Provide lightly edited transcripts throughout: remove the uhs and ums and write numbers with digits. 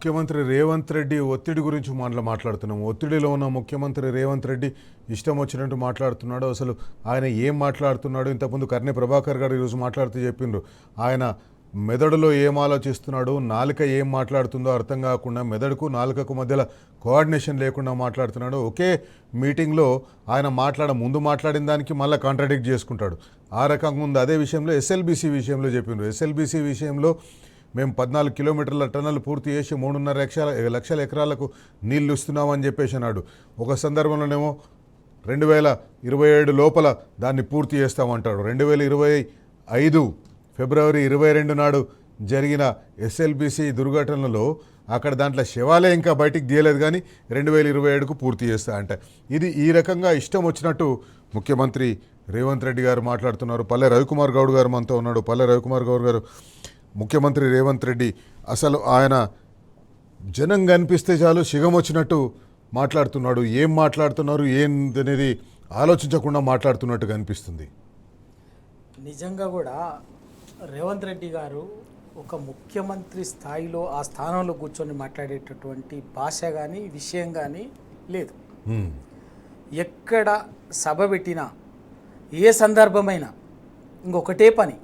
ముఖ్యమంత్రి రేవంత్ రెడ్డి ఒత్తిడి గురించి మాట్లాడుతున్నాము. ఒత్తిడిలో ఉన్న ముఖ్యమంత్రి రేవంత్ రెడ్డి ఇష్టం వచ్చినట్టు మాట్లాడుతున్నాడు. అసలు ఆయన ఏం మాట్లాడుతున్నాడు? ఇంతకుముందు కర్ణె ప్రభాకర్ గారు ఈరోజు మాట్లాడుతూ చెప్పిండ్రు, ఆయన మెదడులో ఏం ఆలోచిస్తున్నాడు, నాలుక ఏం మాట్లాడుతుందో అర్థం కాకుండా మెదడుకు నాలుకకు మధ్యలో కోఆర్డినేషన్ లేకుండా మాట్లాడుతున్నాడు. ఒకే మీటింగ్లో ఆయన ముందు మాట్లాడిన దానికి మళ్ళీ కాంట్రాడిక్ట్ చేసుకుంటాడు. ఆ రకంగా ఉంది. అదే విషయంలో ఎస్ఎల్బీసీ విషయంలో చెప్పిండ్రు. ఎస్ఎల్బీసీ విషయంలో మేము 14 కిలోమీటర్ల టన్నల్ పూర్తి చేసి 3.5 లక్షల ఎకరాలకు నీళ్లు ఇస్తున్నామని చెప్పేసి అన్నాడు. ఒక సందర్భంలోనేమో 2027 లోపల దాన్ని పూర్తి చేస్తామంటాడు. 2025 ఫిబ్రవరి 22 నాడు జరిగిన ఎస్ఎల్బీసీ దుర్ఘటనలో అక్కడ దాంట్లో శవాలే ఇంకా బయటికి తీయలేదు, కానీ 2027కు పూర్తి చేస్తా అంటే ఇది ఈ రకంగా ఇష్టం వచ్చినట్టు ముఖ్యమంత్రి రేవంత్ రెడ్డి గారు మాట్లాడుతున్నారు. పల్లె రవికుమార్ గౌడ్ గారు మనతో ఉన్నాడు. పల్లె రవికుమార్ గౌడ్ గారు, ముఖ్యమంత్రి రేవంత్ రెడ్డి అసలు ఆయన జనం కనిపిస్తే చాలు సిగం వచ్చినట్టు మాట్లాడుతున్నాడు. ఏం మాట్లాడుతున్నారు ఏందనేది ఆలోచించకుండా మాట్లాడుతున్నట్టుగా అనిపిస్తుంది. నిజంగా కూడా రేవంత్ రెడ్డి గారు ఒక ముఖ్యమంత్రి స్థాయిలో ఆ స్థానంలో కూర్చొని మాట్లాడేటటువంటి భాష కానీ విషయం కానీ లేదు. ఎక్కడ సభ పెట్టినా ఏ సందర్భమైనా ఇంకొకటే పని,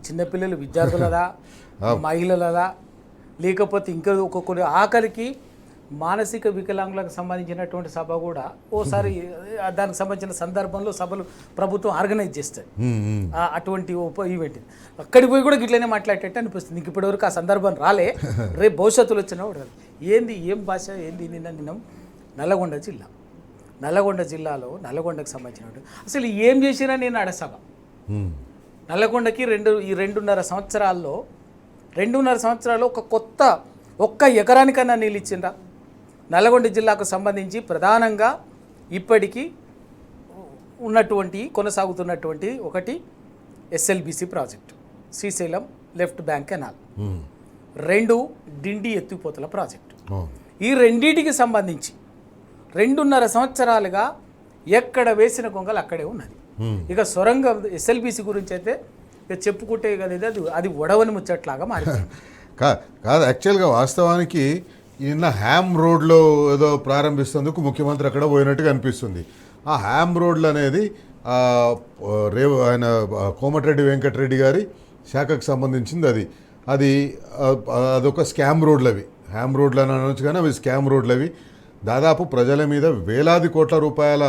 చిన్నపిల్లలు విద్యార్థులదా, మహిళలదా, లేకపోతే ఇంకా ఒక్కొక్కరు ఆఖరికి మానసిక వికలాంగులకు సంబంధించినటువంటి సభ కూడా ఓసారి దానికి సంబంధించిన సందర్భంలో సభలు ప్రభుత్వం ఆర్గనైజ్ చేస్తుంది. అటువంటి ఈవెంట్ అక్కడికి పోయి కూడా గిట్లనే మాట్లాడేటట్టు అనిపిస్తుంది. ఇంక ఇప్పటివరకు ఆ సందర్భం రాలే, రేపు భవిష్యత్తులో వచ్చినా కూడా ఏంది ఏం భాష ఏంది. నిన్న నల్లగొండ జిల్లాలో నల్లగొండకు సంబంధించినటువంటి అసలు ఏం చేసినా నేను ఆడ సభ నల్లగొండకి 2.5 సంవత్సరాల్లో ఒక్క ఎకరానికన్నా నీళ్ళు ఇచ్చిండ్రా? నల్లగొండ జిల్లాకు సంబంధించి ప్రధానంగా ఇప్పటికీ కొనసాగుతున్నటువంటి ఒకటి SLBC project, Srisailam left bank canal, 2 డిండి ఎత్తిపోతల ప్రాజెక్టు. ఈ రెండింటికి సంబంధించి 2.5 సంవత్సరాలుగా ఎక్కడ వేసిన గొంగలు అక్కడే ఉన్నది. ఇక సొరంగం ఎస్ఎల్బీసీ గురించి అయితే ఇక చెప్పుకుంటే కదా అది ఒడవని ముచ్చట్లాగా మారిపోయింది. కాదు, యాక్చువల్గా వాస్తవానికి నిన్న హ్యామ్ రోడ్లో ఏదో ప్రారంభిస్తేందుకు ముఖ్యమంత్రి అక్కడ పోయినట్టుగా అనిపిస్తుంది. ఆ హ్యామ్ రోడ్లు అనేది ఆయన కోమటిరెడ్డి వెంకటరెడ్డి గారి శాఖకు సంబంధించింది. అదొక స్కామ్ రోడ్లు. అవి హ్యామ్ రోడ్లు అని అనొచ్చు, కానీ అవి స్కామ్ రోడ్లు. అవి దాదాపు ప్రజల మీద వేలాది కోట్ల రూపాయల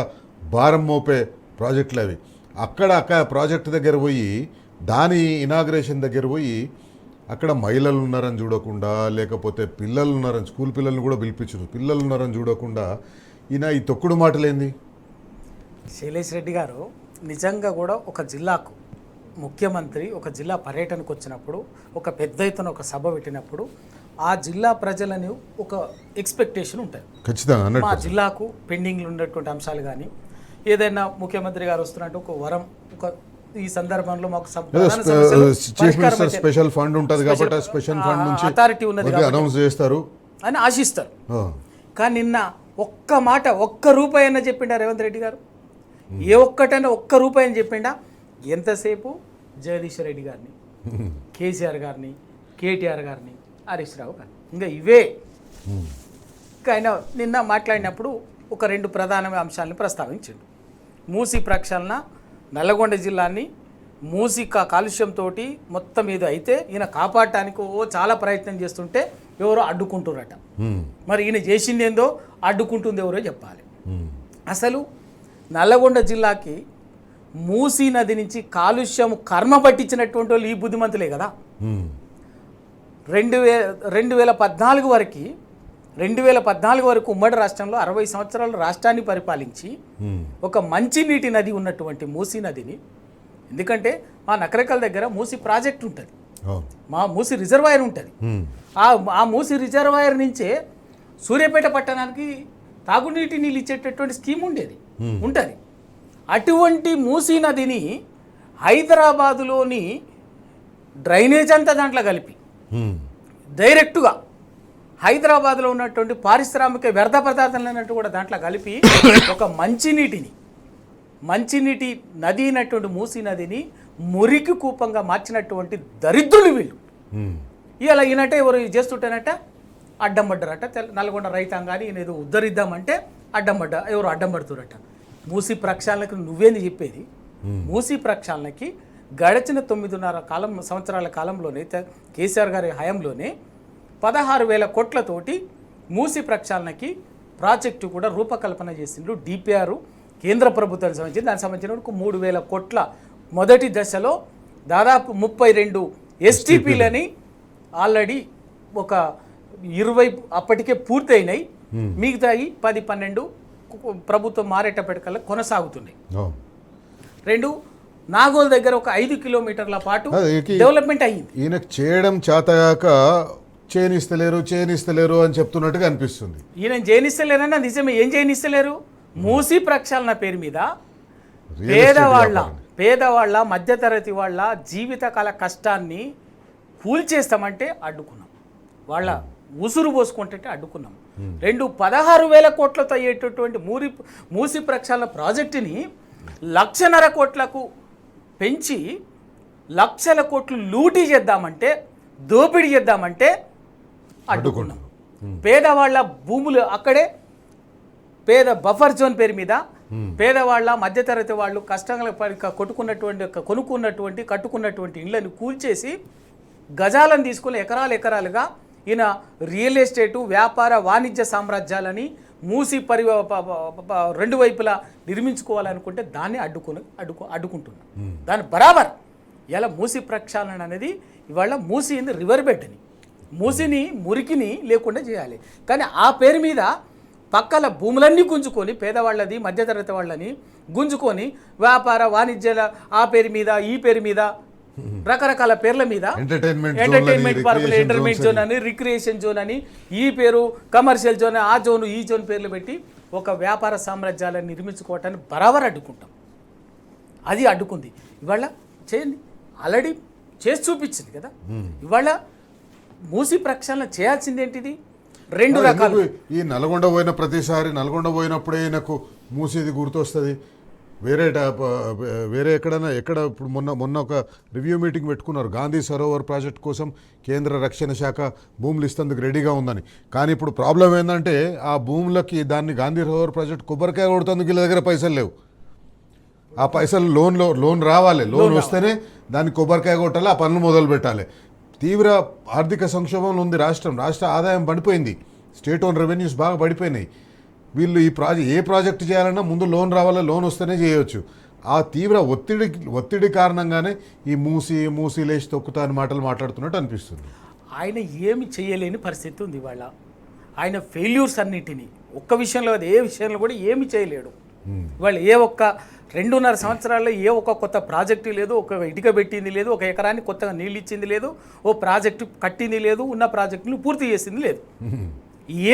భారం మోపే ప్రాజెక్టులు అవి. అక్కడ ప్రాజెక్టు దగ్గర పోయి, దాని ఇనాగ్రేషన్ దగ్గర పోయి అక్కడ మహిళలు ఉన్నారని చూడకుండా, లేకపోతే పిల్లలు ఉన్నారని, స్కూల్ పిల్లల్ని కూడా పిలిపించారు, పిల్లలు ఉన్నారని చూడకుండా ఈయన ఈ తొక్కుడు మాటలేంది? శైలేష్ రెడ్డి గారు నిజంగా కూడా ఒక జిల్లాకు ముఖ్యమంత్రి ఒక జిల్లా పర్యటనకు వచ్చినప్పుడు, ఒక పెద్ద ఎత్తున ఒక సభ పెట్టినప్పుడు ఆ జిల్లా ప్రజలని ఒక ఎక్స్పెక్టేషన్ ఉంటుంది ఖచ్చితంగా. మా జిల్లాకు పెండింగ్లు ఉన్నటువంటి అంశాలు కానీ, ఏదైనా ముఖ్యమంత్రి గారు వస్తున్నట్టు ఒక వరం, ఈ సందర్భంలో మాకు స్పెషల్ ఫండ్ ఉంటుంది కాబట్టి స్పెషల్ ఫండ్ నుంచి అథారిటీ ఉన్నది అనౌన్స్ చేస్తారు అని ఆశిస్తారు. కానీ నిన్న ఒక్క రూపాయి అయినా చెప్పిండా రేవంత్ రెడ్డి గారు? ఏ ఒక్కటైనా ఒక్క రూపాయి అని చెప్పిండా? ఎంతసేపు జగదీష్ రెడ్డి గారిని, కేసీఆర్ గారిని, కేటీఆర్ గారిని, హరీష్ రావు గారిని, ఇంకా ఇవే. ఇంకా ఆయన నిన్న మాట్లాడినప్పుడు ఒక 2 ప్రధాన అంశాలను ప్రస్తావించిండు. మూసీ ప్రక్షాళన, నల్లగొండ జిల్లాని మూసీ కాలుష్యంతో మొత్తం ఏదో అయితే ఈయన కాపాడటానికి చాలా ప్రయత్నం చేస్తుంటే ఎవరో అడ్డుకుంటున్నారట. మరి ఈయన చేసింది ఏందో అడ్డుకుంటుంది ఎవరో చెప్పాలి. అసలు నల్లగొండ జిల్లాకి మూసీ నది నుంచి కాలుష్యం కర్మ పట్టించినటువంటి వాళ్ళు ఈ బుద్ధిమంతులే కదా. 2014 వరకు ఉమ్మడి రాష్ట్రంలో 60 సంవత్సరాలు రాష్ట్రాన్ని పరిపాలించి ఒక మంచినీటి నది ఉన్నటువంటి మూసీ నదిని, ఎందుకంటే మా నకరకల్ దగ్గర మూసీ ప్రాజెక్ట్ ఉంటుంది, మా మూసీ రిజర్వాయర్ ఉంటుంది. ఆ మూసీ రిజర్వాయర్ నుంచే సూర్యాపేట పట్టణానికి తాగునీటి నీళ్ళు ఇచ్చేటటువంటి స్కీమ్ ఉంటుంది. అటువంటి మూసీ నదిని హైదరాబాదులోని డ్రైనేజ్ అంతా దాంట్లో కలిపి డైరెక్టుగా హైదరాబాద్లో ఉన్నటువంటి పారిశ్రామిక వ్యర్థ పదార్థాలు అన్నట్టు కూడా దాంట్లో కలిపి ఒక మంచినీటి నది అయినటువంటి మూసీ నదిని మురికి కూపంగా మార్చినటువంటి దరిద్రులు వీళ్ళు. ఇలా ఈయనట్టే ఎవరు చేస్తుంటేనట అడ్డం పడ్డారట. నల్గొండ రైతాంగాన్ని ఈయన ఏదో ఉద్ధరిద్దామంటే ఎవరు అడ్డం పడుతురట. మూసీ ప్రక్షాళనకు నువ్వేంది చెప్పేది? మూసీ ప్రక్షాళనకి గడిచిన 9.5 సంవత్సరాల కాలంలోనే కేసీఆర్ గారి హయాంలోనే 16,000 కోట్లతోటి మూసీ ప్రక్షాళనకి ప్రాజెక్టు కూడా రూపకల్పన చేసిండ్రు. డిపిఆర్ కేంద్ర ప్రభుత్వానికి సంబంధించి దానికి సంబంధించిన 3,000 కోట్ల మొదటి దశలో దాదాపు 32 ఎస్టీపీలని ఆల్రెడీ ఒక 20 అప్పటికే పూర్తయినాయి. మిగతాయి 10-12 ప్రభుత్వం మారేటప్పటికల్లా కొనసాగుతున్నాయి. 2 నాగోల్ దగ్గర ఒక 5 కిలోమీటర్ల పాటు డెవలప్మెంట్ అయ్యింది. ఈయనకు చేయడం చేతగాక చేయనిస్తలేరు అని చెప్తున్నట్టుగా అనిపిస్తుంది. ఈయన చేయనిస్తలేరన్నా నిజమే. ఏం చేయనిస్తలేరు? మూసీ ప్రక్షాళన పేరు మీద పేదవాళ్ళ మధ్యతరగతి వాళ్ళ జీవితకాల కష్టాన్ని కూల్చేస్తామంటే అడ్డుకున్నాం. వాళ్ళ ఉసురు పోసుకుంటే అడ్డుకున్నాం. 16,000 కోట్లతో అయ్యేటటువంటి మూసీ ప్రక్షాళన ప్రాజెక్టుని 1,50,000 కోట్లకు పెంచి 1,00,000 కోట్లు లూటీ చేద్దామంటే, దోపిడీ చేద్దామంటే అడ్డుకున్నాం. పేదవాళ్ళ భూములు అక్కడే బఫర్ జోన్ పేరు మీద పేదవాళ్ళ మధ్యతరగతి వాళ్ళు కష్టంగా కట్టుకున్నటువంటి ఇళ్లను కూల్చేసి గజాలను తీసుకుని ఎకరాలుగా ఈయన రియల్ ఎస్టేటు వ్యాపార వాణిజ్య సామ్రాజ్యాలని మూసి రెండు వైపులా నిర్మించుకోవాలనుకుంటే దాన్ని అడ్డుకుంటున్నాం. దాని బరాబర్ ఇలా మూసి ప్రక్షాళన అనేది ఇవాళ మూసి రివర్ బెడ్ని మూసిని మురికిని లేకుండా చేయాలి. కానీ ఆ పేరు మీద పక్కల భూములన్నీ గుంజుకొని పేదవాళ్ళది మధ్యతరగతి వాళ్ళని గుంజుకొని వ్యాపార వాణిజ్యాల ఆ పేరు మీద ఈ పేరు మీద రకరకాల పేర్ల మీద ఎంటర్టైన్మెంట్ పార్కులు, ఎంటర్టైన్మెంట్ జోన్ అని, రిక్రియేషన్ జోన్ అని, ఈ పేరు కమర్షియల్ జోన్, ఆ జోన్ ఈ జోన్ పేర్లు పెట్టి ఒక వ్యాపార సామ్రాజ్యాలను నిర్మించుకోవటాన్ని బరాబర్ అడ్డుకుంటాం. అది అడ్డుకుంది. ఇవాళ చేయండి, ఆల్రెడీ చేసి చూపించింది కదా. ఇవాళ మూసి ప్రక్షాళన చేయాల్సింది ఏంటిది? 2 రకాలు. ఈ నల్గొండ పోయిన ప్రతిసారి నల్గొండ పోయినప్పుడే నాకు మూసేది గుర్తొస్తుంది. వేరే ఎక్కడ ఇప్పుడు మొన్న ఒక రివ్యూ మీటింగ్ పెట్టుకున్నారు. గాంధీ సరోవర్ ప్రాజెక్ట్ కోసం కేంద్ర రక్షణ శాఖ భూములు ఇస్తేందుకు రెడీగా ఉందని. కానీ ఇప్పుడు ప్రాబ్లం ఏంటంటే ఆ భూములకి దాన్ని గాంధీ సరోవర్ ప్రాజెక్ట్ కొబ్బరికాయ కొడుతుందుకు వీళ్ళ దగ్గర పైసలు లేవు. ఆ పైసలు లోన్ రావాలి. లోన్ వస్తేనే దాన్ని కొబ్బరికాయ కొట్టాలి, ఆ పనులు మొదలు పెట్టాలి. తీవ్ర ఆర్థిక సంక్షోభంలో ఉంది రాష్ట్ర ఆదాయం పడిపోయింది. స్టేట్ ఓన్ రెవెన్యూస్ బాగా పడిపోయినాయి. వీళ్ళు ఏ ప్రాజెక్ట్ చేయాలన్నా ముందు లోన్ రావాలి, లోన్ వస్తేనే చేయవచ్చు. ఆ తీవ్ర ఒత్తిడి కారణంగానే ఈ మూసి లేచి తొక్కుతా అని మాటలు మాట్లాడుతున్నట్టు అనిపిస్తుంది. ఆయన ఏమి చేయలేని పరిస్థితి ఉంది ఇవాళ. ఆయన ఫెయిల్యూర్స్ అన్నిటినీ ఒక్క విషయంలో ఏ విషయంలో కూడా ఏమి చేయలేడు. ఇవాళ 2.5 సంవత్సరాల్లో ఒక్క కొత్త ప్రాజెక్టు లేదు, ఒక ఇటుక పెట్టింది లేదు, ఒక ఎకరానికి కొత్తగా నీళ్ళు ఇచ్చింది లేదు, ఓ ప్రాజెక్టు కట్టింది లేదు, ఉన్న ప్రాజెక్టును పూర్తి చేసింది లేదు,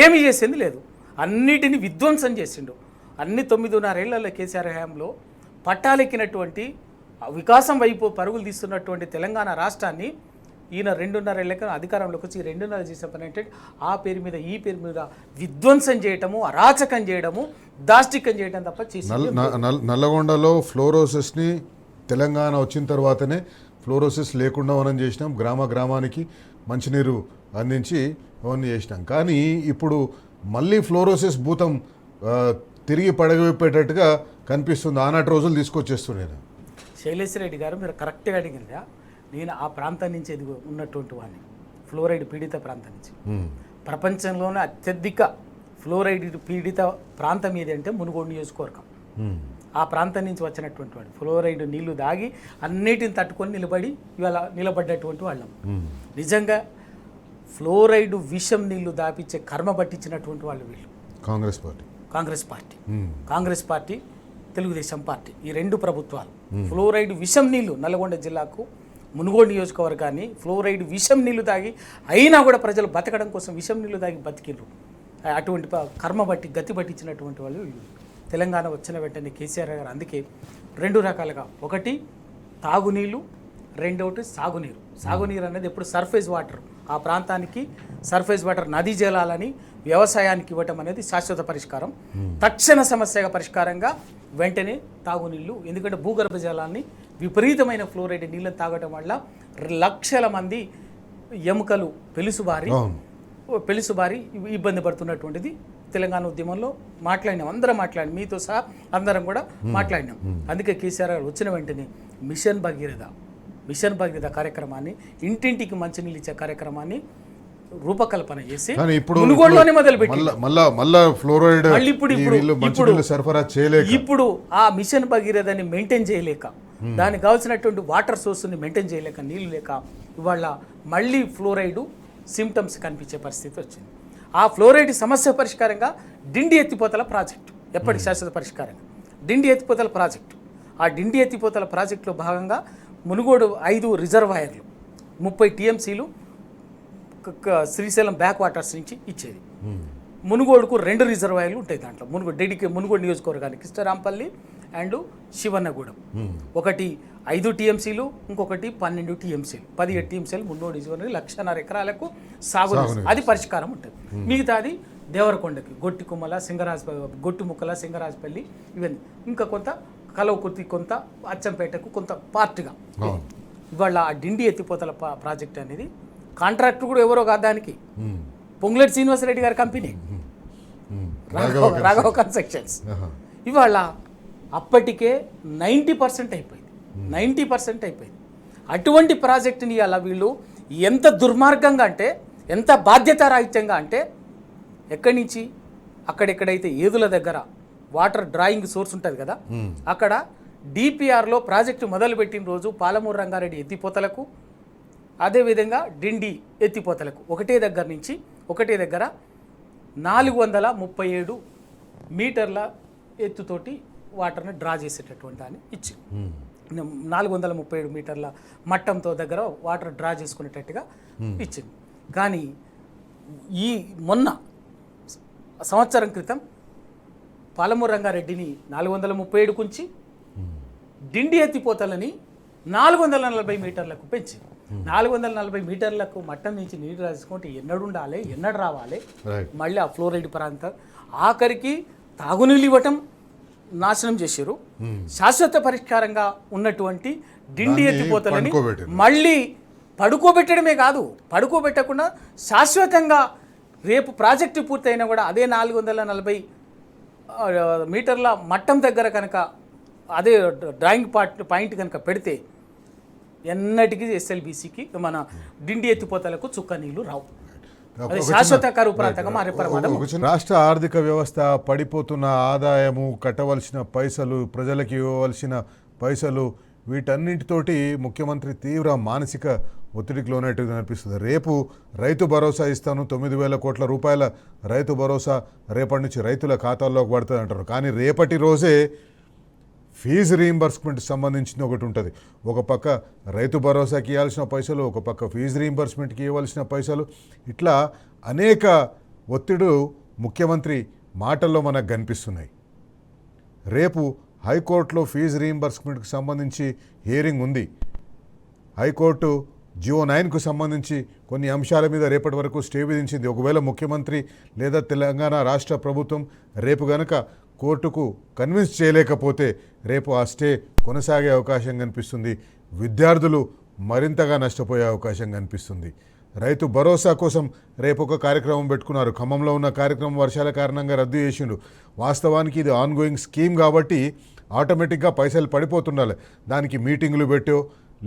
ఏమి చేసింది లేదు. అన్నిటిని విధ్వంసం చేసిండు. అన్ని 9.5 ఏళ్లలో కేసీఆర్ హయాంలో పట్టాలెక్కినటువంటి వికాసం వైపు పరుగులు తీస్తున్నటువంటి తెలంగాణ రాష్ట్రాన్ని ఈయన 2.5 ఏళ్ళకి అధికారంలోకి వచ్చి 2.5 చేసిన పని అంటే ఆ పేరు మీద ఈ పేరు మీద విధ్వంసం చేయటము, అరాచకం చేయడము, దాష్టికం చేయడం తప్ప చేసి. నల్లగొండలో ఫ్లోరోసిస్ని తెలంగాణ వచ్చిన తర్వాతనే ఫ్లోరోసిస్ లేకుండా మనం చేసినాం. గ్రామానికి మంచినీరు అందించి అవన్నీ చేసినాం. కానీ ఇప్పుడు మళ్ళీ ఫ్లోరోసిస్ భూతం తిరిగి పడగొప్పేటట్టుగా కనిపిస్తుంది. ఆనాటి రోజులు తీసుకొచ్చేస్తున్నాను. శైలేశ్వరరెడ్డి గారు, మీరు కరెక్ట్గా అడిగిందా? నేను ఆ ప్రాంతం నుంచి ఉన్నటువంటి వాడిని, ఫ్లోరైడ్ పీడిత ప్రాంతం నుంచి. ప్రపంచంలోనే అత్యధిక ఫ్లోరైడ్ పీడిత ప్రాంతం ఏది అంటే మునుగోడు నియోజకవర్గం. ఆ ప్రాంతం నుంచి వచ్చినటువంటి వాడు ఫ్లోరైడ్ నీళ్లు దాగి అన్నిటిని తట్టుకొని ఇవాళ నిలబడ్డటువంటి వాళ్ళం. నిజంగా ఫ్లోరైడ్ విషం నీళ్లు దాపించే కర్మ పట్టించినటువంటి వాళ్ళు వీళ్ళు. కాంగ్రెస్ పార్టీ తెలుగుదేశం పార్టీ, ఈ 2 ప్రభుత్వాలు ఫ్లోరైడ్ విషం నీళ్లు నల్గొండ జిల్లాకు మునుగోడు నియోజకవర్గాన్ని ఫ్లోరైడ్ విషం నీళ్లు తాగి అయినా కూడా ప్రజలు బతకడం కోసం విషం నీళ్లు తాగి బతికిండ్రు. అటువంటి కర్మ బట్టి గతి పట్టించినటువంటి వాళ్ళు తెలంగాణ వచ్చిన వెంటనే కేసీఆర్ గారు అందుకే 2 రకాలుగా, ఒకటి తాగునీళ్ళు, రెండోటి సాగునీరు. సాగునీరు అనేది ఎప్పుడు సర్ఫేస్ వాటర్, ఆ ప్రాంతానికి సర్ఫేస్ వాటర్ నదీ జలాలని వ్యవసాయానికి ఇవ్వటం అనేది శాశ్వత పరిష్కారం. తక్షణ సమస్యగా పరిష్కారంగా వెంటనే తాగునీళ్ళు. ఎందుకంటే భూగర్భ జలాన్ని విపరీతమైన ఫ్లోరైడ్ నీళ్ళని తాగటం వల్ల లక్షల మంది ఎముకలు పెలుసుబారి పెళ్లిసుబారి ఇబ్బంది పడుతున్నటువంటిది తెలంగాణ ఉద్యమంలో మాట్లాడినాం, అందరం మాట్లాడినాం, మీతో సహా అందరం కూడా మాట్లాడినాం. అందుకే కేసీఆర్ గారు వచ్చిన వెంటనే మిషన్ భగీరథ కార్యక్రమాన్ని, ఇంటింటికి మంచినీళ్ళు ఇచ్చే కార్యక్రమాన్ని రూపకల్పన చేసి మునుగోడులోనే మొదలుపెట్టి ఇప్పుడు ఆ మిషన్ భగీరథని మెయింటైన్ చేయలేక, దానికి కావాల్సినటువంటి వాటర్ సోర్స్ని మెయింటైన్ చేయలేక, నీళ్లు లేక ఇవాళ మళ్ళీ ఫ్లోరైడ్ సిమ్టమ్స్ కనిపించే పరిస్థితి వచ్చింది. ఆ ఫ్లోరైడ్ సమస్య పరిష్కారంగా డిండి ఎత్తిపోతల ప్రాజెక్టు ఎప్పటికి శాశ్వత పరిష్కారంగా డిండి ఎత్తిపోతల ప్రాజెక్టు. ఆ డిండి ఎత్తిపోతల ప్రాజెక్టులో భాగంగా మునుగోడు 5 రిజర్వాయర్లు 30 టీఎంసీలు శ్రీశైలం బ్యాక్ వాటర్స్ నుంచి ఇచ్చేది. మునుగోడుకు 2 రిజర్వాయర్లు ఉంటాయి దాంట్లో. మునుగోడు నియోజకవర్గానికి కృష్ణరాంపల్లి అండ్ శివన్నగూడెం. ఒకటి 5 టీఎంసీలు, ఇంకొకటి 12 టీఎంసీలు, 17 టీఎంసీలు మునుగోడు నియోజకవర్గానికి 1.5 ఎకరాలకు సాగు, అది పరిష్కారం ఉంటుంది. మిగతాది దేవరకొండకి గొట్టుముక్కల సింగరాజపల్లి ఇవన్నీ, ఇంకా కొంత కలవకుర్తి, కొంత అచ్చంపేటకు కొంత పార్ట్గా. ఇవాళ ఆ డిండి ఎత్తిపోతల ప్రాజెక్ట్ అనేది కాంట్రాక్టర్ కూడా ఎవరో కాదు, దానికి పొంగులేటి శ్రీనివాసరెడ్డి గారి కంపెనీ రాఘవ కన్స్ట్రక్షన్స్. ఇవాళ అప్పటికే 90% అయిపోయింది. అటువంటి ప్రాజెక్టుని అలా వీళ్ళు ఎంత దుర్మార్గంగా అంటే, ఎంత బాధ్యతారాహిత్యంగా అంటే, ఎక్కడి నుంచి అక్కడెక్కడైతే ఏదుల దగ్గర వాటర్ డ్రాయింగ్ సోర్స్ ఉంటుంది కదా, అక్కడ డిపిఆర్లో ప్రాజెక్టు మొదలుపెట్టిన రోజు పాలమూరు రంగారెడ్డి ఎత్తిపోతలకు, అదేవిధంగా డిండి ఎత్తిపోతలకు ఒకటే దగ్గర 437 మీటర్ల ఎత్తుతోటి వాటర్ని డ్రా చేసేటటువంటి దాన్ని ఇచ్చి 437 మీటర్ల మట్టంతో దగ్గర వాటర్ డ్రా చేసుకునేటట్టుగా ఇచ్చింది. కానీ ఈ మొన్న సంవత్సరం క్రితం పాలమూరు రంగారెడ్డిని 437 కుంచి డిండి ఎత్తిపోతలని 440 మీటర్లకు పెంచి 440 మీటర్లకు మట్టం నుంచి నీరు రాసుకుంటే ఎన్నడుండాలి, ఎన్నడు రావాలి, మళ్ళీ ఆ ఫ్లోరైడ్ ప్రాంతం ఆఖరికి తాగునీళ్ళు ఇవ్వటం నాశనం చేశారు. శాశ్వత పరిష్కారంగా ఉన్నటువంటి డిండి ఎత్తిపోతలని మళ్ళీ పడుకోబెట్టడమే కాదు, పడుకోబెట్టకుండా శాశ్వతంగా రేపు ప్రాజెక్టు పూర్తయినా కూడా అదే 440 మీటర్ల మట్టం దగ్గర కనుక అదే డ్రాయింగ్ పాయింట్ కనుక పెడితే ఎన్నటికీ ఎస్ఎల్బీసీకి మన డిండి ఎత్తిపోతలకు చుక్క నీళ్లు రావు. అది శాశ్వత కరువు ప్రాంతంగా మారే ప్రమాదం. రాష్ట్ర ఆర్థిక వ్యవస్థ పడిపోతున్న ఆదాయము, కట్టవలసిన పైసలు, ప్రజలకు ఇవ్వవలసిన పైసలు, వీటన్నిటితోటి ముఖ్యమంత్రి తీవ్ర మానసిక ఒత్తిడికి లోనట్టుగా అనిపిస్తుంది. రేపు రైతు భరోసా ఇస్తాను, 9,000 కోట్ల రూపాయల రైతు భరోసా రేపటి నుంచి రైతుల ఖాతాల్లోకి పడుతుంది అంటారు. కానీ రేపటి రోజే ఫీజు రీయింబర్స్మెంట్ సంబంధించిన ఒకటి ఉంటుంది. ఒక పక్క రైతు భరోసాకి ఇవ్వాల్సిన పైసలు, ఒక పక్క ఫీజు రీయింబర్స్మెంట్కి ఇవ్వాల్సిన పైసలు, ఇట్లా అనేక ఒత్తిడులు ముఖ్యమంత్రి మాటల్లో మనకు కనిపిస్తున్నాయి. రేపు హైకోర్టులో ఫీజు రీయింబర్స్మెంట్కి సంబంధించి హియరింగ్ ఉంది. హైకోర్టు జియో 9కు సంబంధించి కొన్ని అంశాల మీద రేపటి వరకు స్టే విధించింది. ఒకవేళ ముఖ్యమంత్రి లేదా తెలంగాణ రాష్ట్ర ప్రభుత్వం రేపు గనక కోర్టుకు కన్విన్స్ చేయలేకపోతే రేపు ఆ స్టే కొనసాగే అవకాశం కనిపిస్తుంది. విద్యార్థులు మరింతగా నష్టపోయే అవకాశం కనిపిస్తుంది. రైతు భరోసా కోసం రేపు ఒక కార్యక్రమం పెట్టుకున్నారు. ఖమ్మంలో ఉన్న కార్యక్రమం వర్షాల కారణంగా రద్దు చేసిండు. వాస్తవానికి ఇది ఆన్గోయింగ్ స్కీమ్ కాబట్టి ఆటోమేటిక్గా పైసలు పడిపోతుండాలి. దానికి మీటింగులు పెట్టో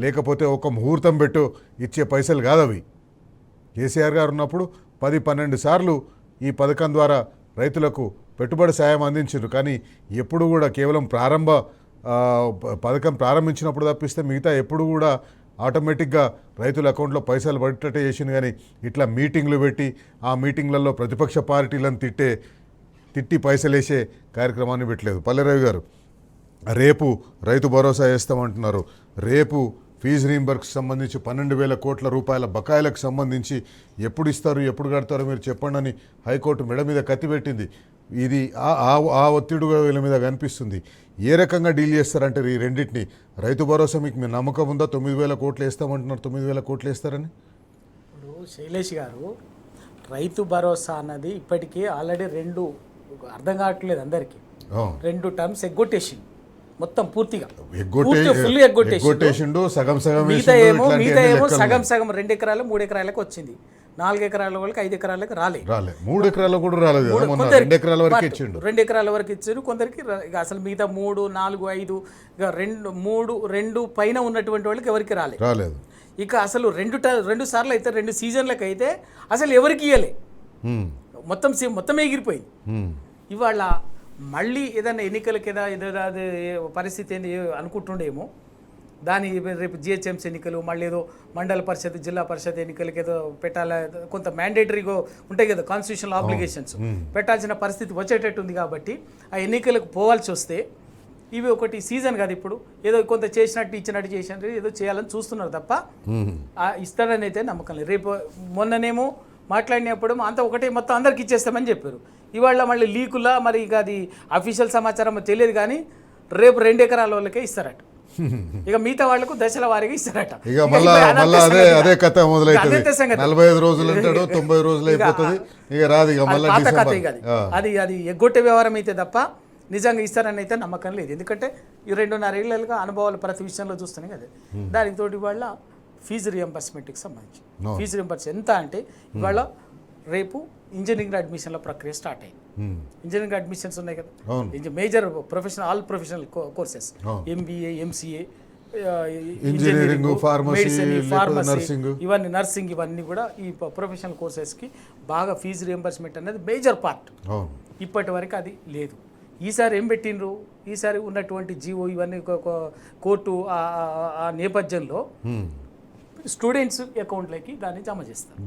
లేకపోతే ఒక ముహూర్తం పెట్టో ఇచ్చే పైసలు కాదవి. కేసీఆర్ గారు ఉన్నప్పుడు 10-12 సార్లు ఈ పథకం ద్వారా రైతులకు పెట్టుబడి సాయం అందించారు. కానీ ఎప్పుడు కూడా కేవలం పథకం ప్రారంభించినప్పుడు తప్పిస్తే మిగతా ఎప్పుడు కూడా ఆటోమేటిక్గా రైతుల అకౌంట్లో పైసలు పడేటట్టే చేసింది. కానీ ఇట్లా మీటింగ్లు పెట్టి ఆ మీటింగ్లలో ప్రతిపక్ష పార్టీలను తిట్టి పైసలు వేసే కార్యక్రమాన్ని పెట్టలేదు. పల్లెరవి గారు, రేపు రైతు భరోసా వేస్తామంటున్నారు. రేపు ఫీజు రీయింబర్స్కి సంబంధించి 12,000 కోట్ల రూపాయల బకాయిలకు సంబంధించి ఎప్పుడు ఇస్తారు, ఎప్పుడు కడతారో మీరు చెప్పండి అని హైకోర్టు మెడ మీద కత్తి పెట్టింది. ఇది ఆ ఒత్తిడి వీళ్ళ మీద కనిపిస్తుంది. ఏ రకంగా డీల్ చేస్తారంటే ఈ రెండింటిని? రైతు భరోసా మీకు మీ నమ్మకం ఉందా? 9,000 కోట్లు వేస్తామంటున్నారు, 9,000 కోట్లు వేస్తారని? ఇప్పుడు శైలేష్ గారు, రైతు భరోసా అన్నది ఇప్పటికీ ఆల్రెడీ 2 అర్థం కావట్లేదు అందరికీ. 2 టర్మ్స్ ఎగ్గొట్టేసింది మొత్తం పూర్తిగా, ఫుల్ ఎగ్గొట్టేసిండు. మిగతా ఏమో సగం 2 ఎకరాలు 3 ఎకరాలకు వచ్చింది. 4 ఎకరాల వాళ్ళకి 5 ఎకరాలకు రాలే. 3 ఎకరాల్లో కూడా రాలేదు కదా, మొన్న 2 ఎకరాల వరకు ఇచ్చిండు. 2 ఎకరాల వరకు ఇచ్చారు కొందరికి. ఇక అసలు మిగతా 3, 4, 5 ఇక 2 పైన ఉన్నటువంటి వాళ్ళకి ఎవరికి రాలేదు. ఇక అసలు 2 సార్లు అయితే 2 సీజన్లకు అయితే అసలు ఎవరికి ఇవ్వలే, మొత్తం ఎగిరిపోయింది. ఇవాళ మళ్ళీ ఏదైనా ఎన్నికలకి ఏదైనా పరిస్థితి ఏంది అనుకుంటుండేమో, దాని రేపు జిహెచ్ఎంసీ ఎన్నికలు, మళ్ళీ ఏదో మండల పరిషత్, జిల్లా పరిషత్ ఎన్నికలకి ఏదో పెట్టాలా, కొంత మ్యాండేటరీగా ఉంటాయి కదా కాన్స్టిట్యూషనల్ ఆబ్లిగేషన్స్, పెట్టాల్సిన పరిస్థితి వచ్చేటట్టు ఉంది. కాబట్టి ఆ ఎన్నికలకు పోవాల్సి వస్తే ఇవి ఒకటి సీజన్ కాదు, ఇప్పుడు ఏదో కొంత చేసినట్టు ఇచ్చినట్టు ఏదో చేయాలని చూస్తున్నారు తప్ప ఇస్తారని అయితే నమ్మకం లేదు. రేపు మొన్ననేమో మాట్లాడినప్పుడు అంతా ఒకటే మొత్తం అందరికి ఇచ్చేస్తామని చెప్పారు. ఇవాళ మళ్ళీ లీకులా మరి ఇక అది అఫీషియల్ సమాచారం తెలియదు, కానీ రేపు 2 ఎకరాల వాళ్ళకే ఇస్తారట. ఇక మిగతా వాళ్లకు దశల వారీగా ఇస్తారట. ఇక అదే కథ మొదలైతుంది. 45 రోజులు అంటాడు, 90 రోజులు అయిపోతుంది, ఇక రాదు. ఇక పాత కథ అది ఎగ్గొట్టే వ్యవహారం అయితే తప్ప నిజంగా ఇస్తారని అయితే నమ్మకం లేదు. ఎందుకంటే ఈ 2.5 ఏళ్ళుగా అనుభవాలు ప్రతి విషయంలో చూస్తున్నాయి కదా. దానికి తోటి ఇవాళ ఫీజు రియంబర్స్మెంట్కి సంబంధించి ఫీజు రియంబర్స్ ఎంత అంటే ఇవాళ రేపు ఇంజనీరింగ్ అడ్మిషన్ల ప్రక్రియ స్టార్ట్ అయింది. ఇంజనీరింగ్ అడ్మిషన్స్ ఉన్నాయి కదా, major all professional courses, MBA, MCA, engineering, medicine, pharmacy, ఇవన్నీ నర్సింగ్, ఇవన్నీ కూడా ఈ ప్రొఫెషనల్ కోర్సెస్కి బాగా ఫీజు రియంబర్స్మెంట్ అనేది మేజర్ పార్ట్. ఇప్పటి వరకు అది లేదు. ఈసారి ఏం పెట్టిండ్రు, ఈసారి ఉన్నటువంటి జీవో ఇవన్నీ కోర్టు ఆ నేపథ్యంలో స్టూడెంట్స్ అకౌంట్లోకి దాన్ని జమ చేస్తారు.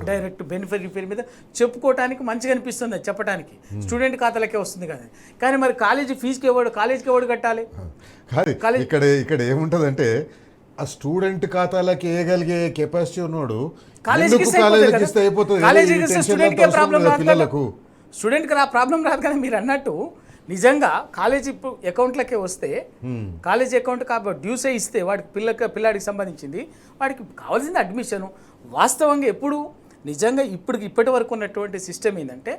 డైరెక్ట్ బెనిఫిట్ పేరు మీద చెప్పుకోవడానికి మంచిగా అనిపిస్తుంది చెప్పడానికి, స్టూడెంట్ ఖాతాలకే వస్తుంది కదా. కానీ మరి కాలేజీకి ఎవడు కట్టాలి? ఇక్కడ ఏముంటదంటే ఆ స్టూడెంట్ ఖాతాలకి వేయగలిగే కెపాసిటీ ఉన్నాడు కాలేజీకి ఇస్తే అయిపోతుంది. స్టూడెంట్కి ప్రాబ్లం రాదు కదా. మీరు అన్నట్టు నిజంగా కాలేజీ అకౌంట్లకే వస్తే, కాలేజీ అకౌంట్ కాబట్టి డ్యూసే ఇస్తే వాడికి పిల్లాడికి సంబంధించింది వాడికి కావాల్సింది అడ్మిషను. వాస్తవంగా ఎప్పుడు నిజంగా ఇప్పటి వరకు ఉన్నటువంటి సిస్టమ్ ఏంటంటే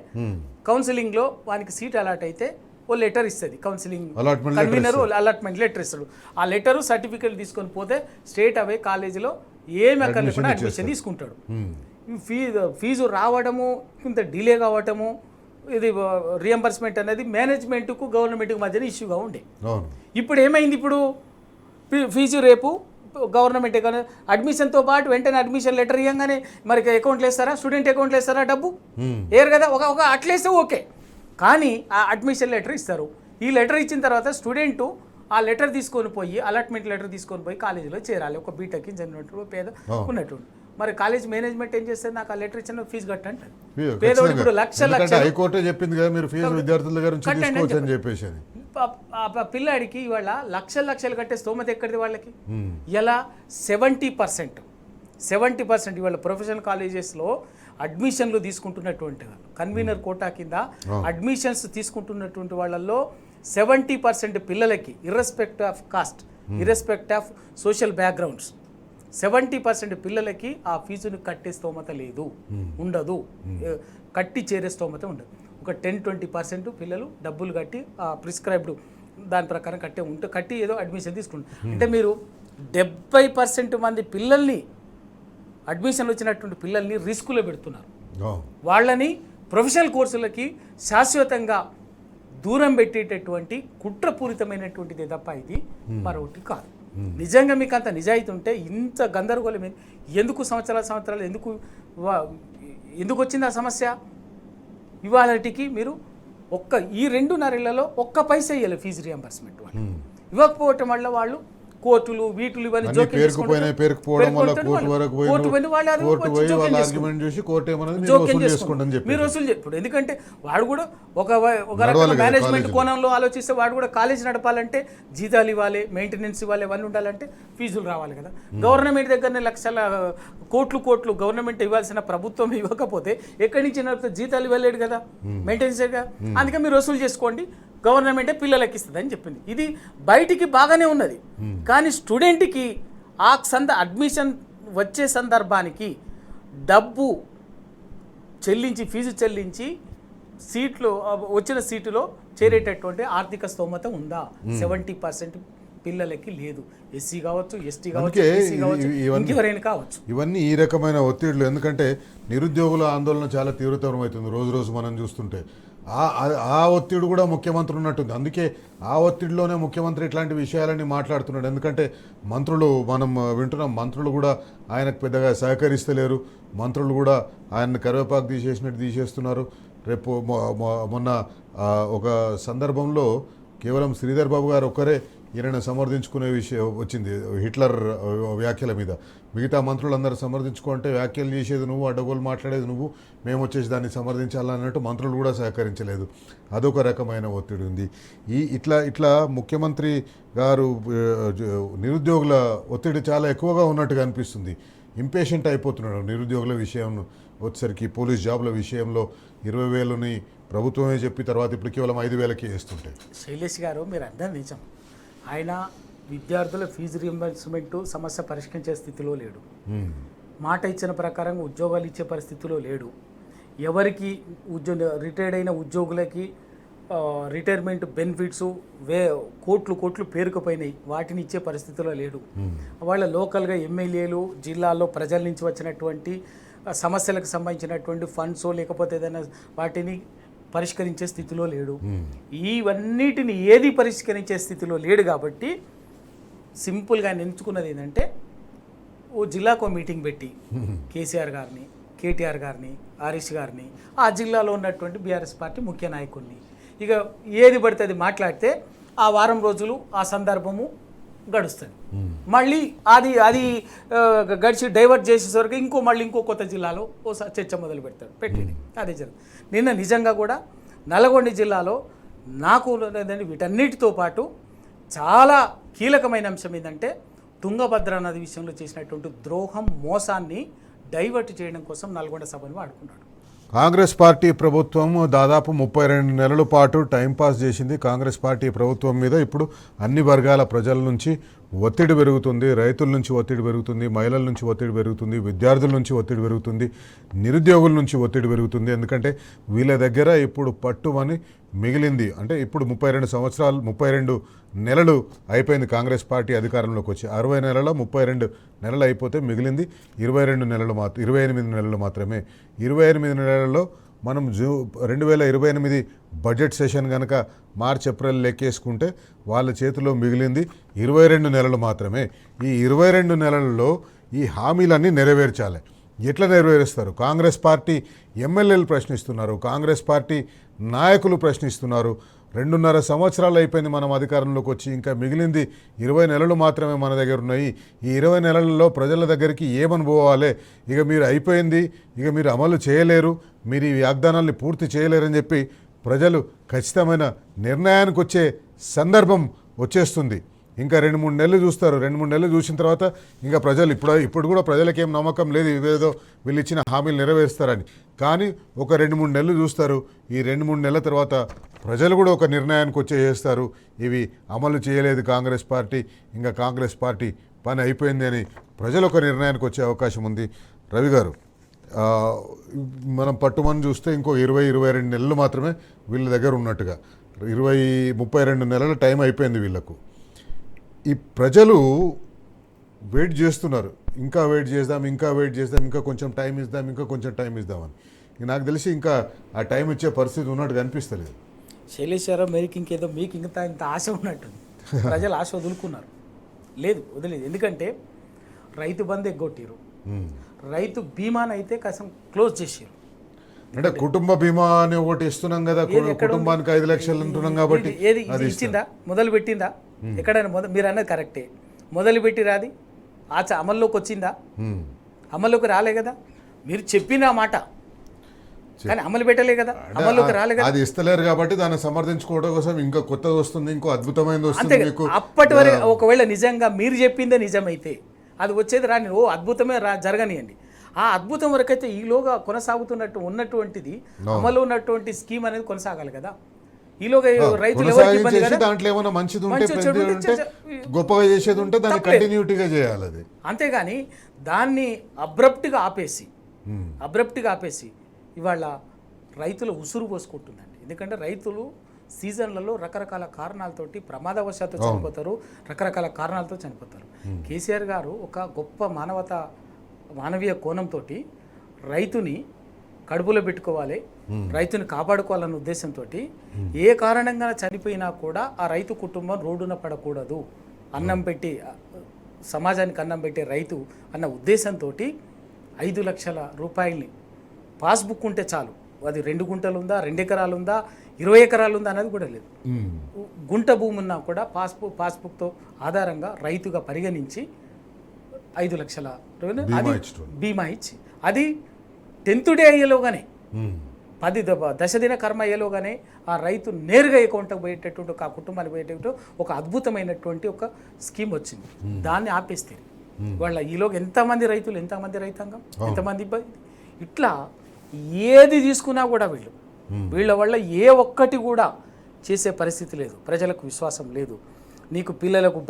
కౌన్సిలింగ్లో వానికి సీట్ అలాట్ అయితే ఓ లెటర్ ఇస్తుంది కౌన్సిలింగ్ కన్వీనర్, అలాట్మెంట్ లెటర్ ఇస్తాడు. ఆ లెటరు సర్టిఫికేట్ తీసుకొని పోతే స్ట్రేట్ అవే కాలేజీలో ఏమి అక్కడ కూడా అడ్మిషన్ తీసుకుంటాడు. ఫీజు రావడము ఇంత డిలే కావటము, ఇది రియంబర్స్మెంట్ అనేది మేనేజ్మెంట్కు గవర్నమెంట్కు మధ్యన ఇష్యూగా ఉండే. ఇప్పుడు ఏమైంది, ఇప్పుడు ఫీజు రేపు గవర్నమెంట్ అడ్మిషన్తో పాటు వెంటనే అడ్మిషన్ లెటర్ ఇవ్వగానే మరి అకౌంట్లో వేస్తారా, స్టూడెంట్ అకౌంట్లో వేస్తారా డబ్బు? ఏరు కదా. ఒక అట్లేస్తే ఓకే, కానీ ఆ అడ్మిషన్ లెటర్ ఇస్తారు. ఈ లెటర్ ఇచ్చిన తర్వాత స్టూడెంట్ ఆ లెటర్ తీసుకొని పోయి, అలాట్మెంట్ లెటర్ తీసుకొని పోయి కాలేజీలో చేరాలి. ఒక బీటెక్కి చదివినట్టు పేద ఉన్నట్టు. మరి కాలేజ్ మేనేజ్మెంట్ ఏం చేస్తుంది, నాకు ఆ లెటర్ ఇచ్చిన ఫీజు కట్టంటారు. పేదోడు ఇప్పుడు లక్షలు హైకోర్టు చెప్పింది కదా మీరు ఫీజు విద్యార్థుల దగ్గర నుంచి తీసుకోవచ్చు అని చెప్పేసి. పిల్లాడికి ఇవాళ లక్షలు కట్టే స్తోమత ఎక్కడిది వాళ్ళకి? ఇలా 70% ఇవాళ ప్రొఫెషనల్ కాలేజెస్లో అడ్మిషన్లు తీసుకుంటున్నటువంటి వాళ్ళు, కన్వీనర్ కోటా కింద అడ్మిషన్స్ తీసుకుంటున్నటువంటి వాళ్ళల్లో 70% పిల్లలకి irrespective of caste, irrespective of social backgrounds, 70% పిల్లలకి ఆ ఫీజును కట్టే స్తోమత లేదు, ఉండదు, కట్టి చేరే స్తోమత ఉండదు. ఒక 10-20% పిల్లలు డబ్బులు కట్టి ఆ ప్రిస్క్రైబ్డ్ దాని ప్రకారం కట్టి ఏదో అడ్మిషన్ తీసుకుంటారు. అంటే మీరు 70% మంది పిల్లల్ని, అడ్మిషన్ వచ్చినటువంటి పిల్లల్ని రిస్కులో పెడుతున్నారు. వాళ్ళని ప్రొఫెషనల్ కోర్సులకి శాశ్వతంగా దూరం పెట్టేటటువంటి కుట్రపూరితమైనటువంటిదే తప్ప ఇది మరొకటి కాదు. నిజంగా మీకు అంత నిజాయితీ ఉంటే ఇంత గందరగోళం ఎందుకు సంవత్సరాలు ఎందుకు వచ్చింది ఆ సమస్య? ఇవాళకి మీరు ఈ 2.5 ఏళ్లలో ఒక్క పైసా ఇవ్వాలి ఫీజు రియంబర్స్మెంట్. వాళ్ళు ఇవ్వకపోవటం వల్ల వాళ్ళు కోర్టులు వీటులు ఇవన్నీ జోక్యం చేసుకుంటారు. మీరు వసూలు ఇప్పుడు ఎందుకంటే వాడు కూడా ఒక రకంగా మేనేజ్మెంట్ కోణంలో ఆలోచిస్తే వాడు కూడా కాలేజ్ నడపాలంటే జీతాలు ఇవ్వాలి, మెయింటెనెన్స్ ఇవ్వాలి, ఇవన్నీ ఉండాలంటే ఫీజులు రావాలి కదా. గవర్నమెంట్ దగ్గరనే లక్షల కోట్లు గవర్నమెంట్ ఇవ్వాల్సిన ప్రభుత్వం ఇవ్వకపోతే ఎక్కడి నుంచి నడిపితే జీతాలు ఇవ్వలేడు కదా, మెయింటెనెన్స్ కదా. అందుకే మీరు వసూలు చేసుకోండి, గవర్నమెంటే పిల్లలకి ఇస్తుంది అని చెప్పింది. ఇది బయటికి బాగానే ఉన్నది, కానీ స్టూడెంట్కి ఆ అడ్మిషన్ వచ్చే సందర్భానికి డబ్బు చెల్లించి, ఫీజు చెల్లించి వచ్చిన సీటులో చేరేటటువంటి ఆర్థిక స్తోమత ఉందా? 70% పిల్లలకి లేదు. ఎస్సీ కావచ్చు, ఎస్టీ కావచ్చు, అందుకే బీసీ కావచ్చు, ఇవన్నీ ఇంకెవరైనా కావచ్చు. ఇవన్నీ ఈ రకమైన ఒత్తిడులు. ఎందుకంటే నిరుద్యోగుల ఆందోళన చాలా తీవ్రతరం అవుతుంది రోజు రోజు మనం చూస్తుంటే. ఆ ఒత్తిడి కూడా ముఖ్యమంత్రి ఉన్నట్టుంది. అందుకే ఆ ఒత్తిడిలోనే ముఖ్యమంత్రి ఇట్లాంటి విషయాలన్నీ మాట్లాడుతున్నాడు. ఎందుకంటే మంత్రులు మనం వింటున్నాం, మంత్రులు కూడా ఆయనకు పెద్దగా సహకరిస్తలేరు. మంత్రులు కూడా ఆయన్ని కరివేపాకు తీసేసినట్టు తీసేస్తున్నారు. రేపు మొన్న ఒక సందర్భంలో కేవలం శ్రీధర్ బాబు గారు ఒక్కరే ఈయనను సమర్థించుకునే విషయం వచ్చింది హిట్లర్ వ్యాఖ్యల మీద. మిగతా మంత్రులందరూ సమర్థించుకుంటే వ్యాఖ్యలు చేసేది నువ్వు, అడ్డగోలు మాట్లాడేది నువ్వు, మేము వచ్చేసి దాన్ని సమర్థించాలన్నట్టు మంత్రులు కూడా సహకరించలేదు. అదొక రకమైన ఒత్తిడి ఉంది. ఇట్లా ముఖ్యమంత్రి గారు నిరుద్యోగుల ఒత్తిడి చాలా ఎక్కువగా ఉన్నట్టుగా అనిపిస్తుంది. ఇంపేషెంట్ అయిపోతున్నాడు నిరుద్యోగుల విషయం వచ్చేసరికి. పోలీస్ జాబ్ల విషయంలో 20,000ని ప్రభుత్వమే చెప్పి తర్వాత ఇప్పుడు కేవలం 5,000కి వేస్తుంటాయి. శైలేష్ గారు మీరు అర్థం నిజం. ఆయన విద్యార్థుల ఫీజు రీయింబర్స్మెంట్ సమస్య పరిష్కరించే స్థితిలో లేడు. మాట ఇచ్చిన ప్రకారం ఉద్యోగాలు ఇచ్చే పరిస్థితిలో లేడు. ఎవరికి రిటైర్డ్ అయిన ఉద్యోగులకి రిటైర్మెంట్ బెనిఫిట్స్ కోట్లు పేరుకుపోయినాయి, వాటిని ఇచ్చే పరిస్థితిలో లేడు. వాళ్ళ లోకల్గా ఎమ్మెల్యేలు జిల్లాల్లో ప్రజల నుంచి వచ్చినటువంటి సమస్యలకు సంబంధించినటువంటి ఫండ్స్ లేకపోతే ఏదైనా వాటిని పరిష్కరించే స్థితిలో లేడు. ఇవన్నిటిని ఏది పరిష్కరించే స్థితిలో లేడు. కాబట్టి సింపుల్గా ఎంచుకున్నది ఏంటంటే ఓ జిల్లాకు మీటింగ్ పెట్టి కేసీఆర్ గారిని, కేటీఆర్ గారిని, హరీష్ గారిని, ఆ జిల్లాలో ఉన్నటువంటి బీఆర్ఎస్ పార్టీ ముఖ్య నాయకుల్ని ఇక ఏది పడితే అది మాట్లాడితే ఆ వారం రోజులు ఆ సందర్భము గడుస్తుంది. మళ్ళీ అది గడిచి డైవర్ట్ చేసేసరికి మళ్ళీ ఇంకో కొత్త జిల్లాలో ఓసారి చర్చ మొదలు పెట్టింది. అదే జరిగింది. నిన్న నిజంగా కూడా నల్గొండ జిల్లాలో నాకు వీటన్నిటితో పాటు చాలా కీలకమైన అంశం ఏంటంటే తుంగభద్ర నది విషయంలో చేసినటువంటి ద్రోహం, మోసాన్ని డైవర్ట్ చేయడం కోసం నల్గొండ సభను వాడుకున్నాడు. కాంగ్రెస్ పార్టీ ప్రభుత్వం దాదాపు 32 నెలల పాటు టైంపాస్ చేసింది. కాంగ్రెస్ పార్టీ ప్రభుత్వం మీద ఇప్పుడు అన్ని వర్గాల ప్రజల నుంచి ఒత్తిడి పెరుగుతుంది. రైతుల నుంచి ఒత్తిడి పెరుగుతుంది, మహిళల నుంచి ఒత్తిడి పెరుగుతుంది, విద్యార్థుల నుంచి ఒత్తిడి పెరుగుతుంది, నిరుద్యోగుల నుంచి ఒత్తిడి పెరుగుతుంది. ఎందుకంటే వీళ్ళ దగ్గర ఇప్పుడు పట్టుమని మిగిలింది అంటే ఇప్పుడు 32 నెలలు అయిపోయింది కాంగ్రెస్ పార్టీ అధికారంలోకి వచ్చి. 60 నెలల 32 నెలలు అయిపోతే మిగిలింది 28 నెలలు మాత్రమే. 28 నెలల్లో మనం 2028 బడ్జెట్ సెషన్ కనుక మార్చ్ ఏప్రిల్ లెక్కేసుకుంటే వాళ్ళ చేతిలో మిగిలింది 22 నెలలు మాత్రమే. ఈ 22 నెలల్లో ఈ హామీలన్నీ నెరవేర్చాలి. ఎట్లా నెరవేరుస్తారు? కాంగ్రెస్ పార్టీ ఎమ్మెల్యేలు ప్రశ్నిస్తున్నారు, కాంగ్రెస్ పార్టీ నాయకులు ప్రశ్నిస్తున్నారు. 2.5 సంవత్సరాలు అయిపోయింది మనం అధికారంలోకి వచ్చి, ఇంకా మిగిలింది 20 నెలలు మాత్రమే మన దగ్గర ఉన్నాయి. ఈ 20 నెలల్లో ప్రజల దగ్గరికి ఏమని పోవాలి? ఇక మీరు అయిపోయింది, ఇక మీరు అమలు చేయలేరు, మీరు ఈ వాగ్దానాల్ని పూర్తి చేయలేరని చెప్పి ప్రజలు ఖచ్చితమైన నిర్ణయానికి వచ్చే సందర్భం వచ్చేస్తుంది. ఇంకా 2-3 నెలలు చూస్తారు. 2-3 నెలలు చూసిన తర్వాత ఇంకా ప్రజలు ఇప్పుడు కూడా ప్రజలకేం నమ్మకం లేదు ఇవేదో వీళ్ళు ఇచ్చిన హామీలు నెరవేరుస్తారని. కానీ ఒక 2-3 నెలలు చూస్తారు. ఈ 2-3 నెలల తర్వాత ప్రజలు కూడా ఒక నిర్ణయానికి వచ్చేస్తారు, ఇవి అమలు చేయలేదు కాంగ్రెస్ పార్టీ, ఇంకా కాంగ్రెస్ పార్టీ పని అయిపోయింది అని ప్రజలు ఒక నిర్ణయానికి వచ్చే అవకాశం ఉంది. రవి గారు, మనం పట్టుమని చూస్తే ఇంకో 20-22 నెలలు మాత్రమే వీళ్ళ దగ్గర ఉన్నట్టుగా. 32 నెలల టైం అయిపోయింది వీళ్ళకు. ఈ ప్రజలు వెయిట్ చేస్తున్నారు, ఇంకా వెయిట్ చేద్దాం, ఇంకా కొంచెం టైం ఇద్దామని. నాకు తెలిసి ఇంకా ఆ టైం ఇచ్చే పరిస్థితి ఉన్నట్టు కనిపిస్తలేదు. శైలేష్ గారు, మీకు ఇంకా ఇంత ఆశ ఉన్నట్టుంది. ప్రజలు ఆశ వదులుకున్నారు. వదిలేదు. ఎందుకంటే రైతు బంధు ఎగ్గొట్టారు, రైతు బీమాని అయితే కాసం క్లోజ్ చేసారు. అంటే కుటుంబ బీమా అని ఒకటి ఇస్తున్నాం కదా, కుటుంబానికి 5 లక్షలు అంటున్నాం కాబట్టి ఏది ఇచ్చిందా? మొదలు పెట్టిందా? ఎక్కడైనా మీరు అన్నది కరెక్టే, మొదలు పెట్టిరా? అది అమల్లోకి వచ్చిందా? అమల్లోకి రాలే కదా. మీరు చెప్పిన మాట కానీ అమలు పెట్టలే కదా, అమల్లోకి రాలే కదా. అది ఇస్తలేరు కాబట్టి దాన్ని సమర్థించుకోవడం కోసం ఇంకా కొత్తది వస్తుంది, ఇంకో అద్భుతమైనది వస్తుంది. అప్పటి వరకు ఒకవేళ నిజంగా మీరు చెప్పిందే నిజమైతే అది వచ్చేది రాని, అద్భుతమే జరగనియండి. ఆ అద్భుతం వరకైతే ఈలోగా ఉన్నటువంటిది అమలు ఉన్నటువంటి స్కీమ్ అనేది కొనసాగాలి కదా. ఈలోగా రైతులు దాంట్లో ఏమైనా మంచిది ఉంటే, గొప్పగా చేసేది ఉంటే దాన్ని కంటిన్యూటీగా చేయాలి. అది అంతేగాని దాన్ని అబ్రప్ట్గా ఆపేసి ఇవాళ రైతుల ఉసురు పోసుకుంటుందండి. ఎందుకంటే రైతులు సీజన్లలో రకరకాల కారణాలతోటి ప్రమాదవశాత్తు చనిపోతారు, రకరకాల కారణాలతో చనిపోతారు. కేసీఆర్ గారు ఒక గొప్ప మానవీయ కోణంతో రైతుని కడుపులో పెట్టుకోవాలి, రైతుని కాపాడుకోవాలన్న ఉద్దేశంతో ఏ కారణంగా చనిపోయినా కూడా ఆ రైతు కుటుంబం రోడ్డున పడకూడదు, అన్నం పెట్టి సమాజానికి అన్నం పెట్టే రైతు అన్న ఉద్దేశంతో 5 లక్షల రూపాయలని పాస్బుక్ ఉంటే చాలు, అది 2 గుంటలు ఉందా, 2 ఎకరాలు ఉందా, 20 ఎకరాలు ఉందా అన్నది కూడా లేదు, గుంట భూమి ఉన్నా కూడా పాస్బుక్తో ఆధారంగా రైతుగా పరిగణించి 5 లక్షల బీమా ఇచ్చి, అది 10th డే అయ్యేలోగానే 10 దశదిన కర్మ అయ్యేలోగానే ఆ రైతు నేరుగా అకౌంట్కి పోయేటటువంటి ఆ కుటుంబానికి పోయేటట్టు ఒక అద్భుతమైనటువంటి ఒక స్కీమ్ వచ్చింది. దాన్ని ఆపేస్తే వాళ్ళ ఈలోగా ఎంతమంది రైతులు, ఎంతమంది రైతాంగం, ఎంతమంది ఇబ్బంది. ఇట్లా ఏది తీసుకున్నా కూడా వీళ్ళ వల్ల ఏ ఒక్కటి కూడా చేసే పరిస్థితి లేదు, ప్రజలకు విశ్వాసం లేదు. నీకు పిల్లలకు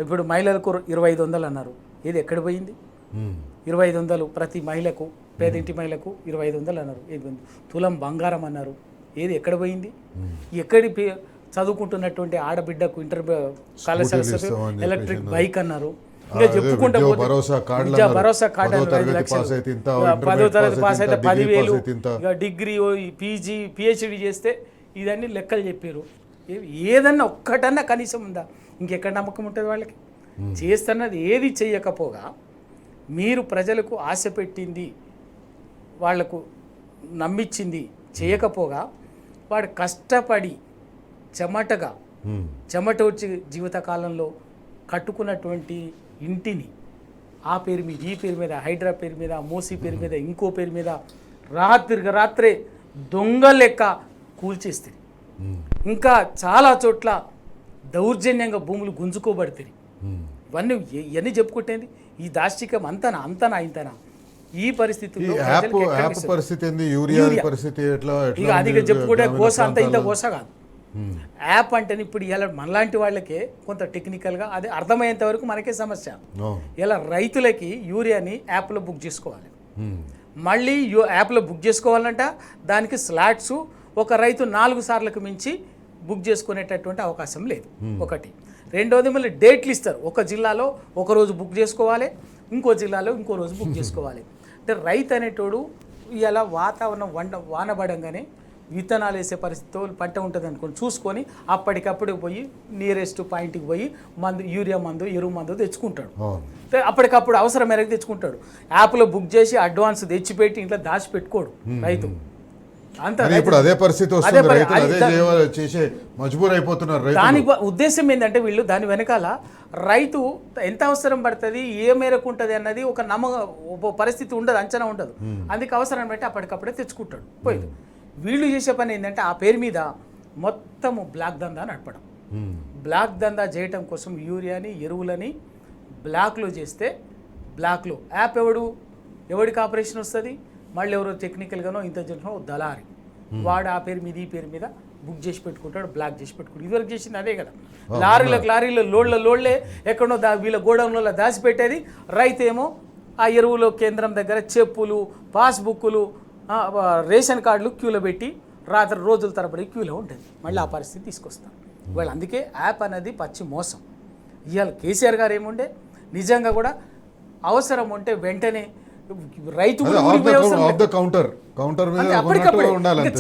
ఇప్పుడు మహిళలకు 2500 అన్నారు, ఏది ఎక్కడ పోయింది? 2500 ప్రతి మహిళకు, పేదింటి మహిళకు 2500 అన్నారు, తులం బంగారం అన్నారు, ఏది ఎక్కడ పోయింది? ఎక్కడి చదువుకుంటున్నటువంటి ఆడబిడ్డకు ఇంటర్ కాలేజ్ ఎలక్ట్రిక్ బైక్ అన్నారు, ఇంకా చెప్పుకుంటే భరోసా కార్డు 5 లక్షలు, 10వ తరగతి పాస్ అయితే 10,000, ఇక డిగ్రీ పీజీ పిహెచ్డి చేస్తే ఇదన్నీ లెక్కలు చెప్పారు. ఏదన్నా ఒక్కటన్నా కనీసం ఉందా? ఇంకెక్కడ నమ్మకం ఉంటుంది వాళ్ళకి? చేస్తున్నది ఏది చెయ్యకపోగా మీరు ప్రజలకు ఆశ పెట్టింది, వాళ్లకు నమ్మించింది చేయకపోగా వాడు కష్టపడి చెమట వచ్చి జీవితకాలంలో కట్టుకున్నటువంటి ఇంటిని ఆ పేరు మీద, ఈ పేరు మీద, హైడ్రా పేరు మీద, మోసీ పేరు మీద, ఇంకో పేరు మీద రాత్రే దొంగ లెక్క కూల్చేస్తుంది. ఇంకా చాలా చోట్ల దౌర్జన్యంగా భూములు గుంజుకోబడతాయి. ఇవన్నీ చెప్పుకుంటేంది ఈ దాష్టికం అంతనా ఇంతనా? ఈ పరిస్థితుల్లో ఇక అదిగా చెప్పుకుంటే గోస అంత ఇంత గోస కాదు. యాప్ అంటే ఇప్పుడు ఇలా మనలాంటి వాళ్ళకే కొంత టెక్నికల్గా అది అర్థమయ్యేంత వరకు మనకే సమస్య. ఇలా రైతులకి యూరియాని యాప్లో బుక్ చేసుకోవాలి, మళ్ళీ యాప్లో బుక్ చేసుకోవాలంట దానికి స్లాట్స్ ఒక రైతు 4 సార్లకు మించి బుక్ చేసుకునేటటువంటి అవకాశం లేదు. ఒకటి. రెండోది మళ్ళీ డేట్లు ఇస్తారు, ఒక జిల్లాలో ఒక రోజు బుక్ చేసుకోవాలి, ఇంకో జిల్లాలో ఇంకో రోజు బుక్ చేసుకోవాలి. అంటే రైతు అనేటోడు ఇలా వాతావరణం వానబడంగానే విత్తనాలు వేసే పరిస్థితితో పంట ఉంటుంది అనుకోని చూసుకొని అప్పటికప్పుడు పోయి నియరెస్ట్ పాయింట్కి పోయి యూరియా మందు, ఎరువు మందు తెచ్చుకుంటాడు. అప్పటికప్పుడు అవసరం మేరకు తెచ్చుకుంటాడు. యాప్లో బుక్ చేసి అడ్వాన్స్ తెచ్చిపెట్టి ఇంట్లో దాచి పెట్టుకోడు రైతు. ఇప్పుడు అదే పరిస్థితి దాని ఉద్దేశం ఏంటంటే వీళ్ళు దాని వెనకాల రైతు ఎంత అవసరం పడుతుంది, ఏ మేరకు ఉంటుంది అన్నది ఒక పరిస్థితి ఉండదు, అంచనా ఉండదు. అందుకే అవసరం బట్టి అప్పటికప్పుడే తెచ్చుకుంటాడు పోయి. వీళ్ళు చేసే పని ఏంటంటే ఆ పేరు మీద మొత్తము బ్లాక్ దందా నడపడం. బ్లాక్ దందా చేయటం కోసం యూరియాని, ఎరువులని బ్లాక్లో చేస్తే, బ్లాక్లో యాప్ ఎవడికి ఆపరేషన్ వస్తుంది? మళ్ళీ ఎవరో టెక్నికల్గానో ఇంత జనో దళారి వాడు ఆ పేరు మీద, ఈ పేరు మీద బుక్ చేసి పెట్టుకుంటాడు, బ్లాక్ చేసి పెట్టుకుంటాడు. ఇదివరకు చేసింది అదే కదా. లారీలో లోడ్లే ఎక్కడో వీళ్ళ గోడౌన్లలో దాచిపెట్టేది. రైతు ఏమో ఆ ఎరువుల కేంద్రం దగ్గర చెప్పులు, పాస్బుక్లు, రేషన్ కార్డులు క్యూలో పెట్టి రోజుల తరబడి క్యూలో ఉంటుంది. మళ్ళీ ఆ పరిస్థితి తీసుకొస్తాం వాళ్ళు. అందుకే యాప్ అనేది పచ్చి మోసం. ఇవాళ కేసీఆర్ గారు ఏముండే నిజంగా కూడా అవసరం ఉంటే వెంటనే రైతు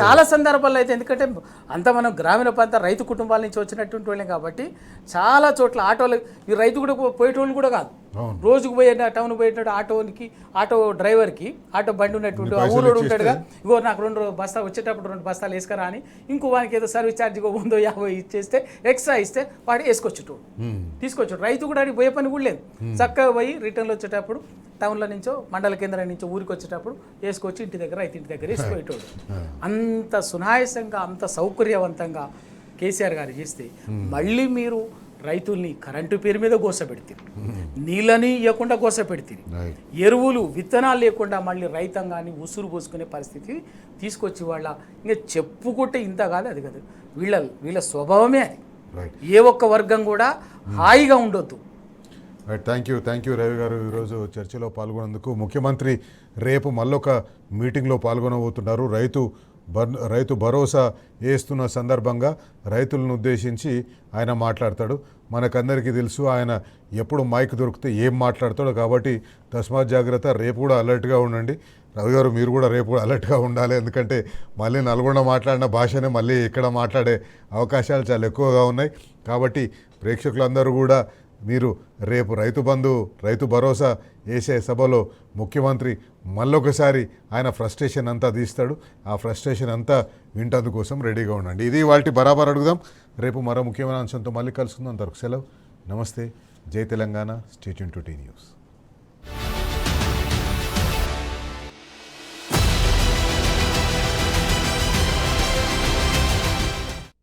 చాలా సందర్భాల్లో అయితే, ఎందుకంటే అంత మనం గ్రామీణ ప్రాంత రైతు కుటుంబాల నుంచి వచ్చినటువంటి వాళ్ళే కాబట్టి చాలా చోట్ల ఆటోలు ఈ రైతు కూడా పోయేటోళ్ళు కూడా కాదు. రోజుకు పోయే టౌన్ పోయేటట్టు ఆటో డ్రైవర్కి, ఆటో బండి ఉన్నటువంటి ఊరోడు ఉంటాడుగా, ఇగో నాకు 2 బస్తాలు వచ్చేటప్పుడు 2 బస్తాలు వేసుకురా అని ఇంకో వానికి ఏదో సర్వీస్ ఛార్జ్ 150 ఇచ్చేస్తే ఎక్స్ట్రా ఇస్తే వాడు వేసుకొచ్చేటోడు, తీసుకొచ్చాడు. రైతు కూడా అడిగి పోయే పని కూడా లేదు. చక్కగా పోయి రిటర్న్లో వచ్చేటప్పుడు టౌన్లో నుంచో మండల కేంద్రం నుంచో ఊరికి వచ్చేటప్పుడు వేసుకొచ్చి ఇంటి దగ్గర వేసిపోయేటోడు. అంత సునాయాసంగా, అంత సౌకర్యవంతంగా కేసీఆర్ గారు చేస్తే మళ్ళీ మీరు రైతుల్ని కరెంటు పేరు మీద గోసపెడితే, నీళ్ళని ఇవ్వకుండా గోసపెడితే, ఎరువులు విత్తనాలు లేకుండా మళ్ళీ రైతాంగాన్ని ఉసురు పోసుకునే పరిస్థితి తీసుకొచ్చి వాళ్ళ ఇంకా చెప్పుకుంటే ఇంత కాదు అది కాదు. వీళ్ళ స్వభావమే అది. ఏ ఒక్క వర్గం కూడా హాయిగా ఉండొద్దు. థ్యాంక్ యూ రవి గారు, ఈరోజు చర్చలో పాల్గొన్నందుకు. ముఖ్యమంత్రి రేపు మళ్ళొక మీటింగ్లో పాల్గొనబోతున్నారు. రైతు రైతు భరోసా వేస్తున్న సందర్భంగా రైతులను ఉద్దేశించి ఆయన మాట్లాడతాడు. మనకందరికీ తెలుసు ఆయన ఎప్పుడు మైక్ దొరికితే ఏం మాట్లాడతాడో. కాబట్టి తస్మాత్ జాగ్రత్త, రేపు కూడా అలర్ట్గా ఉండండి. రవి గారు మీరు కూడా రేపు కూడా అలర్ట్గా ఉండాలి. ఎందుకంటే మళ్ళీ నల్గొండ మాట్లాడిన భాషనే మళ్ళీ ఇక్కడ మాట్లాడే అవకాశాలు చాలా ఎక్కువగా ఉన్నాయి. కాబట్టి ప్రేక్షకులందరూ కూడా మీరు రేపు రైతు బంధు రైతు భరోసా వేసే సభలో ముఖ్యమంత్రి మళ్ళొకసారి ఆయన ఫ్రస్ట్రేషన్ అంతా తీస్తాడు. ఆ ఫ్రస్ట్రేషన్ అంతా వింటందుకోసం రెడీగా ఉండండి. ఇది వాటి బరాబర్ అడుగుదాం. రేపు మరో ముఖ్యమైన అంశంతో మళ్ళీ కలుసుకుందాం. అంతవరకు సెలవు. నమస్తే. జై Telangana. Stay tune to T news.